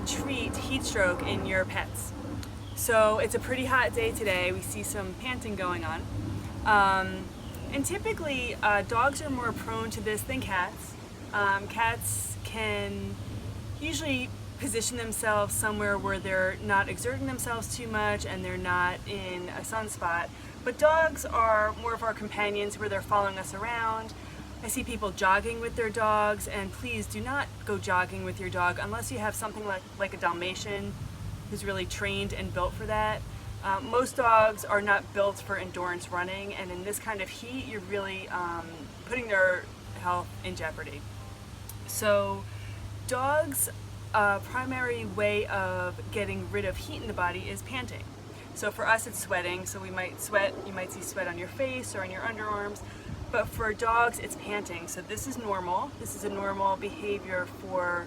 treat heat stroke in your pets. So it's a pretty hot day today. We see some panting going on. And typically dogs are more prone to this than cats. Cats can usually position themselves somewhere where they're not exerting themselves too much and they're not in a sunspot. But dogs are more of our companions where they're following us around. I see people jogging with their dogs, and please do not go jogging with your dog unless you have something like a Dalmatian who's really trained and built for that. Most dogs are not built for endurance running, and in this kind of heat you're really putting their health in jeopardy. So dogs' primary way of getting rid of heat in the body is panting. So for us it's sweating, so we might sweat, you might see sweat on your face or on your underarms, but for dogs it's panting. So this is normal. This is a normal behavior for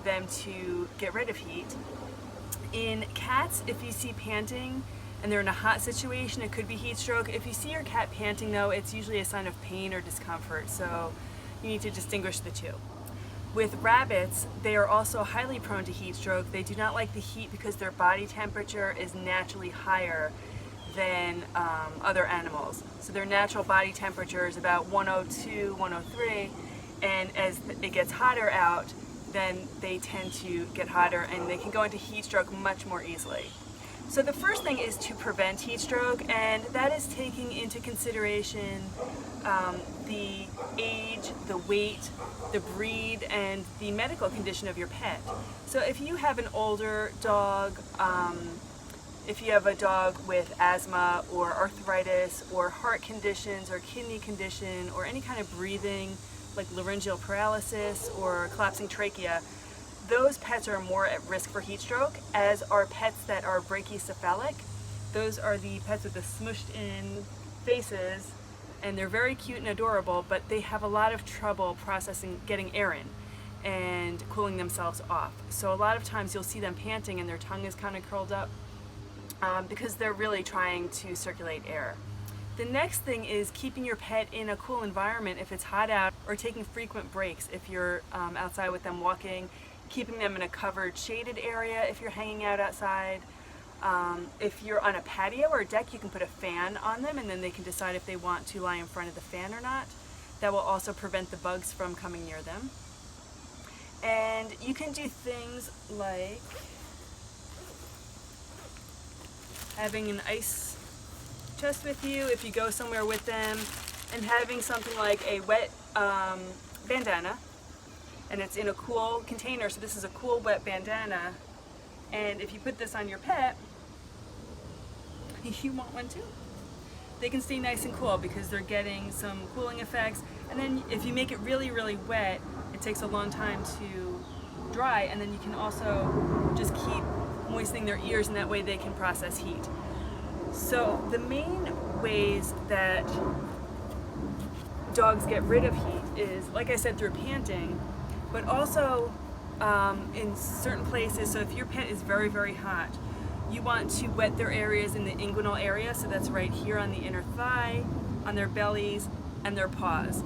them to get rid of heat. In cats, if you see panting and they're in a hot situation, it could be heat stroke. If you see your cat panting though, it's usually a sign of pain or discomfort, so you need to distinguish the two. With rabbits, they are also highly prone to heat stroke. They do not like the heat because their body temperature is naturally higher than other animals. So their natural body temperature is about 102, 103, and as it gets hotter out, then they tend to get hotter and they can go into heat stroke much more easily. So the first thing is to prevent heat stroke, and that is taking into consideration the age, the weight, the breed, and the medical condition of your pet. So if you have an older dog, if you have a dog with asthma or arthritis or heart conditions or kidney condition or any kind of breathing like laryngeal paralysis or collapsing trachea, those pets are more at risk for heat stroke, as are pets that are brachycephalic. Those are the pets with the smushed in faces, and they're very cute and adorable, but they have a lot of trouble getting air in and cooling themselves off. So a lot of times you'll see them panting and their tongue is kind of curled up because they're really trying to circulate air. The next thing is keeping your pet in a cool environment if it's hot out, or taking frequent breaks if you're outside with them walking, keeping them in a covered shaded area if you're hanging out outside. If you're on a patio or a deck, you can put a fan on them and then they can decide if they want to lie in front of the fan or not. That will also prevent the bugs from coming near them. And you can do things like having an ice chest with you if you go somewhere with them, and having something like a wet bandana, and it's in a cool container. So this is a cool wet bandana, and if you put this on your pet, you want one too. They can stay nice and cool because they're getting some cooling effects. And then if you make it really, really wet, it takes a long time to dry, and then you can also just keep moistening their ears, and that way they can process heat. So the main ways that dogs get rid of heat is, like I said, through panting, but also in certain places. So if your pet is very, very hot, you want to wet their areas in the inguinal area, so that's right here on the inner thigh, on their bellies, and their paws.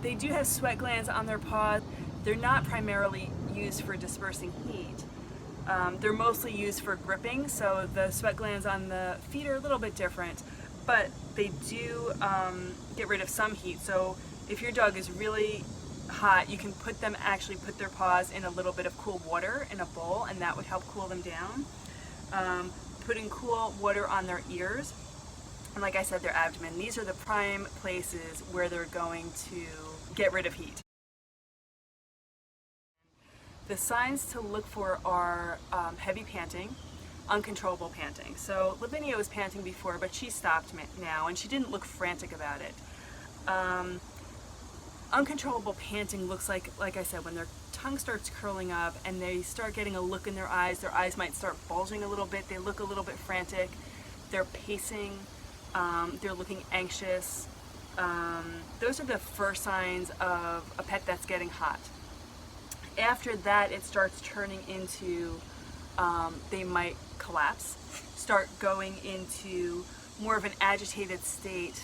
They do have sweat glands on their paws. They're not primarily used for dispersing heat. They're mostly used for gripping, so the sweat glands on the feet are a little bit different, but they do get rid of some heat. So if your dog is really hot, you can actually put their paws in a little bit of cool water in a bowl, and that would help cool them down. Putting cool water on their ears, and like I said, their abdomen. These are the prime places where they're going to get rid of heat. The signs to look for are heavy panting, uncontrollable panting. So Lavinia was panting before, but she stopped now, and she didn't look frantic about it. Uncontrollable panting looks like I said, when their tongue starts curling up and they start getting a look in their eyes might start bulging a little bit, they look a little bit frantic, they're pacing, they're looking anxious. Those are the first signs of a pet that's getting hot. After that, it starts turning into, they might collapse, start going into more of an agitated state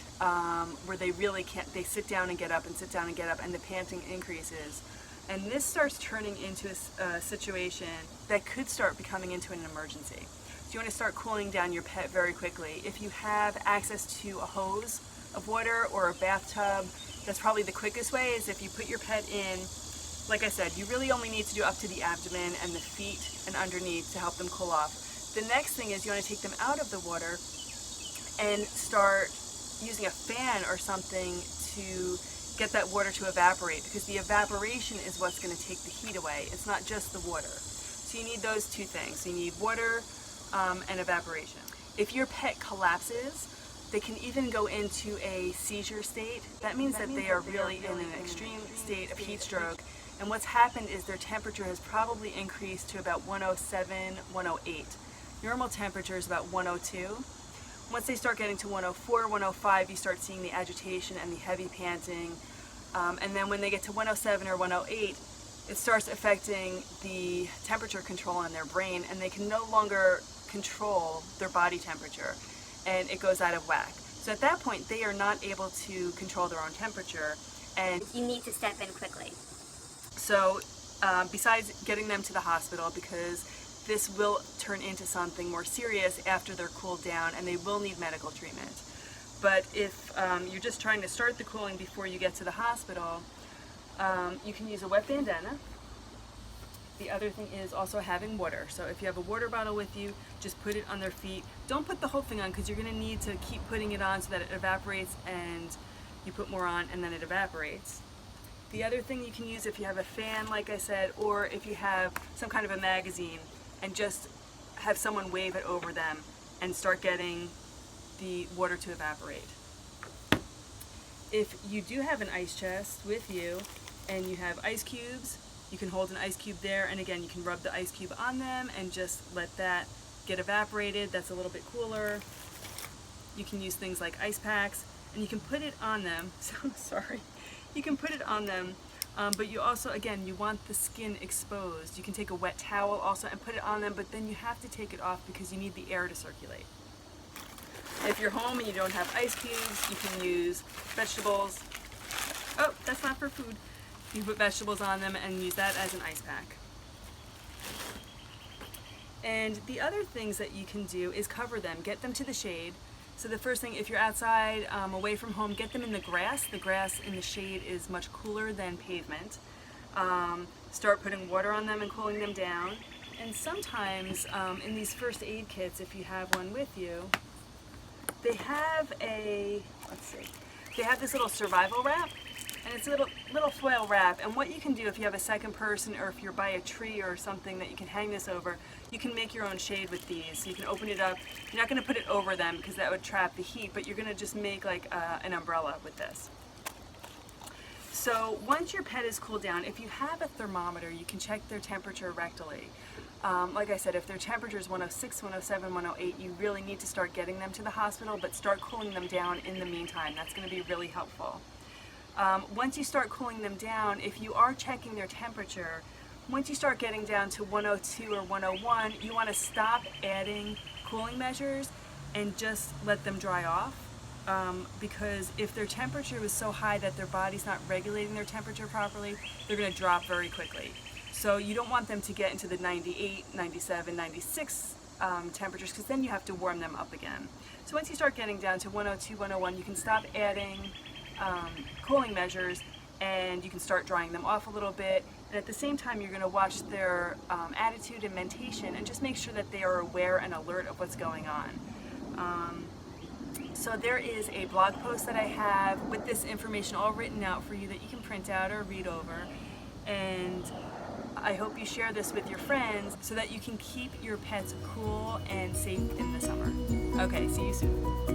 where they really can't, they sit down and get up and sit down and get up, and the panting increases. And this starts turning into a situation that could start becoming into an emergency. So you want to start cooling down your pet very quickly. If you have access to a hose of water or a bathtub, that's probably the quickest way. Is if you put your pet in, like I said, you really only need to do up to the abdomen and the feet and underneath to help them cool off. The next thing is you want to take them out of the water and start using a fan or something to get that water to evaporate, because the evaporation is what's going to take the heat away. It's not just the water. So you need those two things. So you need water and evaporation. If your pet collapses, they can even go into a seizure state. That means that they are really in an extreme state of heat stroke. And what's happened is their temperature has probably increased to about 107, 108. Normal temperature is about 102. Once they start getting to 104, 105, you start seeing the agitation and the heavy panting. And then when they get to 107 or 108, it starts affecting the temperature control in their brain, and they can no longer control their body temperature, and it goes out of whack. So at that point, they are not able to control their own temperature, and you need to step in quickly. So besides getting them to the hospital, because this will turn into something more serious after they're cooled down, and they will need medical treatment. But if you're just trying to start the cooling before you get to the hospital, you can use a wet bandana. The other thing is also having water. So if you have a water bottle with you, just put it on their feet. Don't put the whole thing on, because you're going to need to keep putting it on so that it evaporates, and you put more on and then it evaporates. The other thing you can use, if you have a fan, like I said, or if you have some kind of a magazine, and just have someone wave it over them and start getting the water to evaporate. If you do have an ice chest with you and you have ice cubes, you can hold an ice cube there, and again, you can rub the ice cube on them and just let that get evaporated. That's a little bit cooler. You can use things like ice packs, and you can put it on them. So sorry. You can put it on them, but you also, again, you want the skin exposed. You can take a wet towel also and put it on them, but then you have to take it off because you need the air to circulate. If you're home and you don't have ice cubes, you can use vegetables. Oh, that's not for food. You put vegetables on them and use that as an ice pack. And the other things that you can do is cover them, get them to the shade. So the first thing, if you're outside, away from home, get them in the grass. The grass in the shade is much cooler than pavement. Start putting water on them and cooling them down. And sometimes in these first aid kits, if you have one with you, they have they have this little survival wrap, and it's a little foil wrap. And what you can do if you have a second person, or if you're by a tree or something that you can hang this over, you can make your own shade with these. So you can open it up. You're not going to put it over them because that would trap the heat, but you're going to just make like an umbrella with this. So once your pet is cooled down, if you have a thermometer, you can check their temperature rectally. Like I said, if their temperature is 106, 107, 108, you really need to start getting them to the hospital, but start cooling them down in the meantime. That's going to be really helpful. Once you start cooling them down, if you are checking their temperature, once you start getting down to 102 or 101, you want to stop adding cooling measures and just let them dry off. Because if their temperature was so high that their body's not regulating their temperature properly, they're going to drop very quickly. So you don't want them to get into the 98, 97, 96 temperatures, because then you have to warm them up again. So once you start getting down to 102, 101, you can stop adding cooling measures, and you can start drying them off a little bit. And at the same time, you're going to watch their attitude and mentation, and just make sure that they are aware and alert of what's going on. So there is a blog post that I have with this information all written out for you that you can print out or read over. And I hope you share this with your friends so that you can keep your pets cool and safe in the summer. Okay, see you soon.